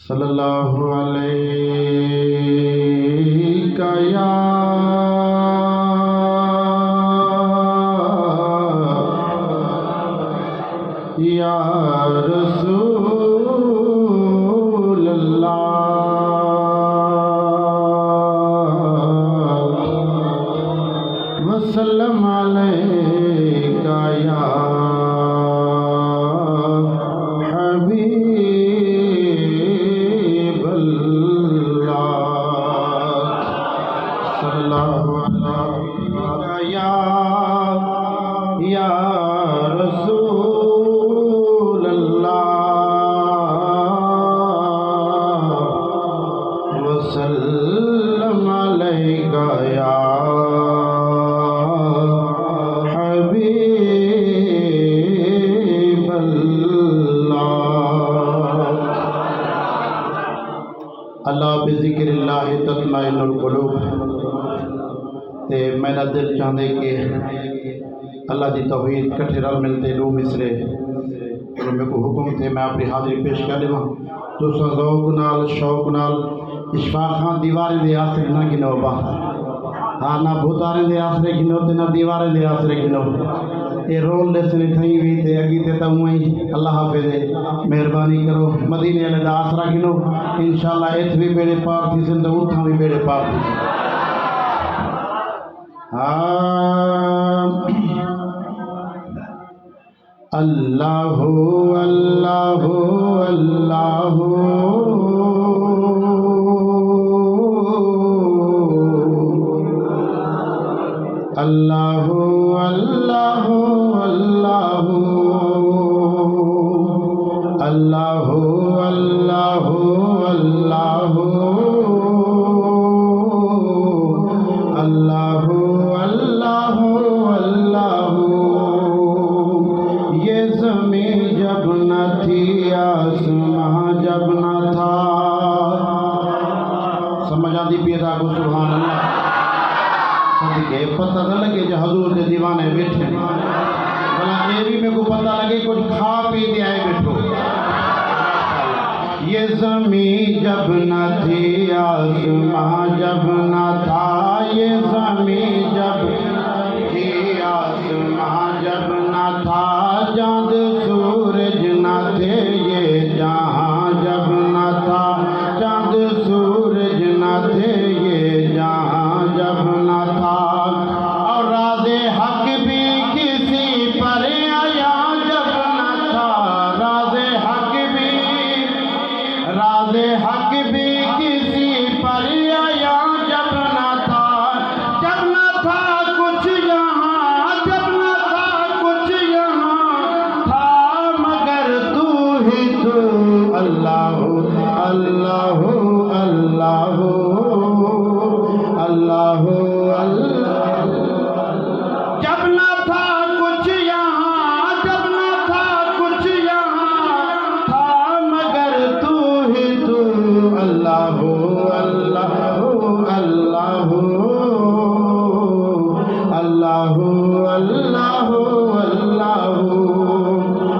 صلی اللہ علیہ یا رسول اللہ وسلم علیہ یا رسول اللہ وسلم علیک یا حبیب اللہ اللہ بذکر اللہ تطمئن القلوب تے میرا دل چاہتے کہ اللہ دی توحید کٹھے رل ملتے لو مصرے اور میں کو حکم تھے میں اپنی حاضری پیش کر دوں تو ذوق نال شوق نال اشفاق خان دیواریں دے آسرے نہ گنو با ہاں نہ بھوتاریں دے آسرے گنو تے نہ دیواریں دے آسرے گنو یہ رول لیسنے تھیں بھی تے اگی تے تمہیں اللہ حافظ مہربانی کرو مدینے والے دا آسرا گنو انشاءاللہ ایتھ بھی بیڑے پار تھی سندھ اٹھاں بھی بیڑے پار تھی اللہ اللہ اللہ اللہ اللہ اللہ اللہ اللہ اللہ اللہ اللہ یہ زمین جب نہ تھی آسماں جب نہ تھا سمجھ آتی پیدا کو سبحان اللہ صدقے پتہ نہ لگے جو حضور کے دیوانے بیٹھے بلا یہ بھی میں کو پتہ لگے کچھ کھا پی دے آئے بیٹھو یہ زمین جب نہ تھی آسماں جب نہ تھا یہ زمین جب تھی آسماں جب نہ تھا چاند سورج نہ تھے یہ جہاں جب نہ تھا چاند سورج نہ تھے یہ جہاں جب نہ تھا اور راز حق بھی کسی پر آیا جب نہ تھا راز حق بھی کسی پر آیا جب نہ تھا کچھ یہاں جب نہ تھا کچھ یہاں تھا مگر تو ہی تو اللہ اللہ اللہ اللہ اللہ جب نہ تھا کچھ یہاں جب نہ تھا کچھ یہاں تھا مگر تو ہی تو اللہ اللہ اللہ اللہ اللہ اللہ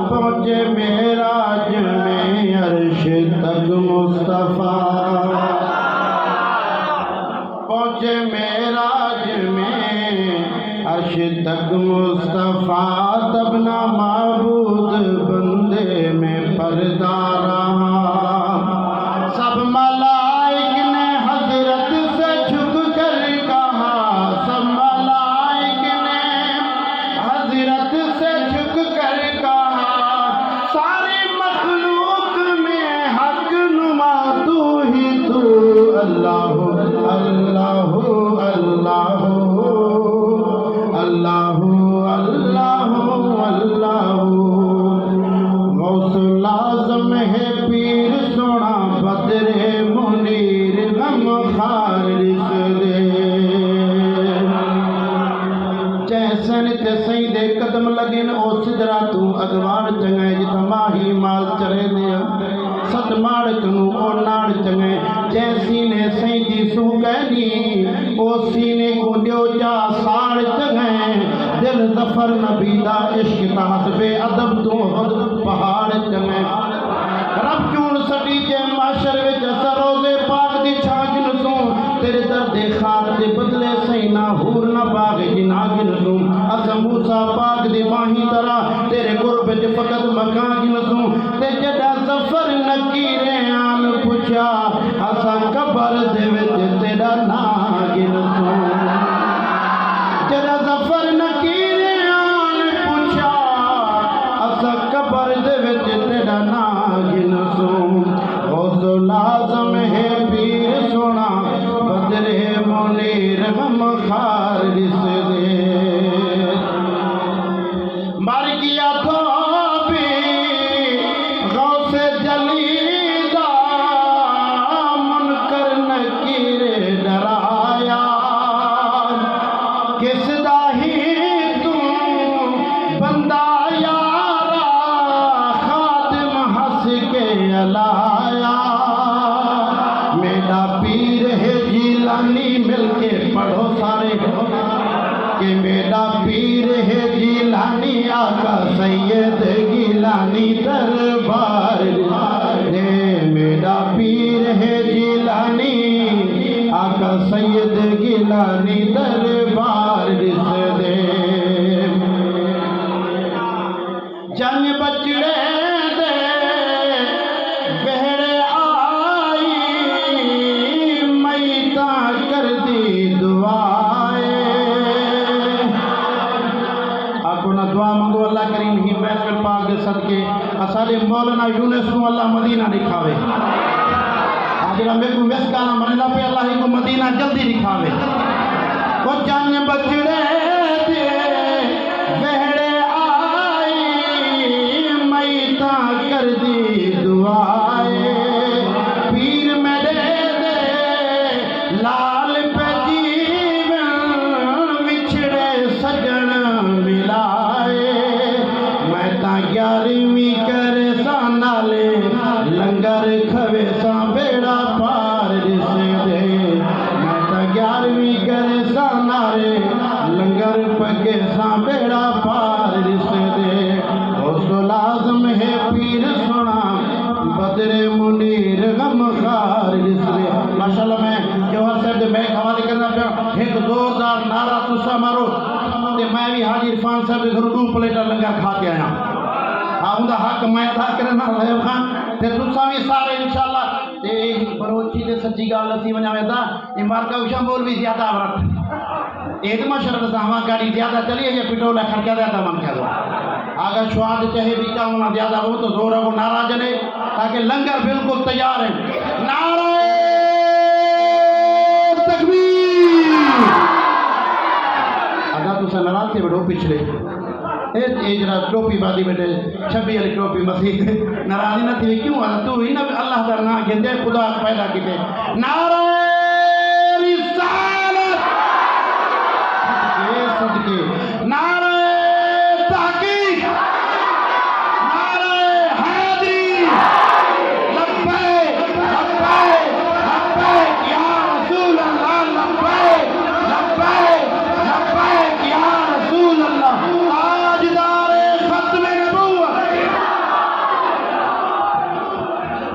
پہنچے معراج میں عرش تک مصطفیٰ پہنچے معراج میں عرش تک مصطفیٰ تب نہ معبود بندے میں پردہ رہا سب ملائک نے حضرت سے جھک کر کہا سب ملائک نے حضرت سے جھک کر کہا ساری مخلوق میں حق نما تو ہی تو اللہ اللہ اللہ اللہ اللہ اللہ غوث العظم ہے پیر سونا بدر منیر غم خارج دے چیسن تے سئی دے قدم لگن او سدرا تو اگوار چنگے جتا ماہی مال چرے دے ست ماڑ کنو او ناڑ چنگے جیسی نے سئی دی سو گہنی او سینے کو دیو جا ساڑ چنگے دل ظفر نبی دا عشق تا حسب ادب تو حد پہاڑ چنگے فقط مکان گنسوں تے جڑا ظفر نکیرے آن پوچھا اسا قبر دے وچ تیرا نام گنسوں جڑا ظفر نکیرے آن پوچھا اسا قبر دے وچ تیرا نام گنسوں غوث لازم ہے پیر سونا بدر منیر غم خار رس دے مر گیا تو بھی غوث جلی دا منکر نکیر ڈرایا کس دا ہی تم بندہ یارا خادم ہنس کے علایا میرا پیر ہے جیلانی مل کے پڑھو سارے کہ میرا پیر ہے جیلانی آقا سید گیلانی دربار میرا پیر ہے جیلانی آقا سید گیلانی دربار دے جنگ بچڑے دے بہڑے آئی میتا کر دی دعائے آپ نے دعا منگو اللہ کریم ہی محفل پاک دے صدقے اسالے مولانا یونس کو اللہ مدینہ دکھاوے آجرہ میں کو ویس گانا مننا پہ اللہ ہی کو مدینہ جلدی دکھاوے وہ جان بچڑے دے بہڑے آئی میتا کر دی دعائے پیر میں دے دے لال پہ جیون وچھڑے سجن ملائے میں تا 11ویں کرے سانالے لنگر کھوے سان بیڑا پار رس دے میں تا 11ویں کرے سانالے لنگر پکے سان بیڑا پار رس دے غوث لازم ہے پیر سونا بدر منیر غم خار رس دے ماشاءاللہ میں جوہر صاحب دے میں حوالے کرنا پیا ایک زوردار نعرہ تسا مارو تے میں بھی حاجی عرفان صاحب دے گھروں 2 پلیٹا لنگر کھا کے آیا ہوں دا حق میں ادا کرنا رہے خان تے تسا بھی سارے انشاءاللہ تے بروچی تے سچی گال اسی ونجا ویدا یہ مارکا وشا مول بھی زیادہ ورت ایدما شرط سے ہوا گاڑی زیادہ چلی ہے یہ پٹرولا خرچہ زیادہ من کیا دو اگر شواد چاہے بھی ہونا زیادہ ہو تو زورہ کو نعرہ جنے تاکہ لنگر بالکل تیار ہے نعرہ تکبیر اگر تو سے ناراض تھے بڑھو پچھلے جرا ٹوپی بادی بیٹے 26 والی ٹوپی مسیح ناراضی نہ تھی کیوں تو ہی نہ اللہ کا نام گندے خدا پیدا کیتے نعرہ رسالت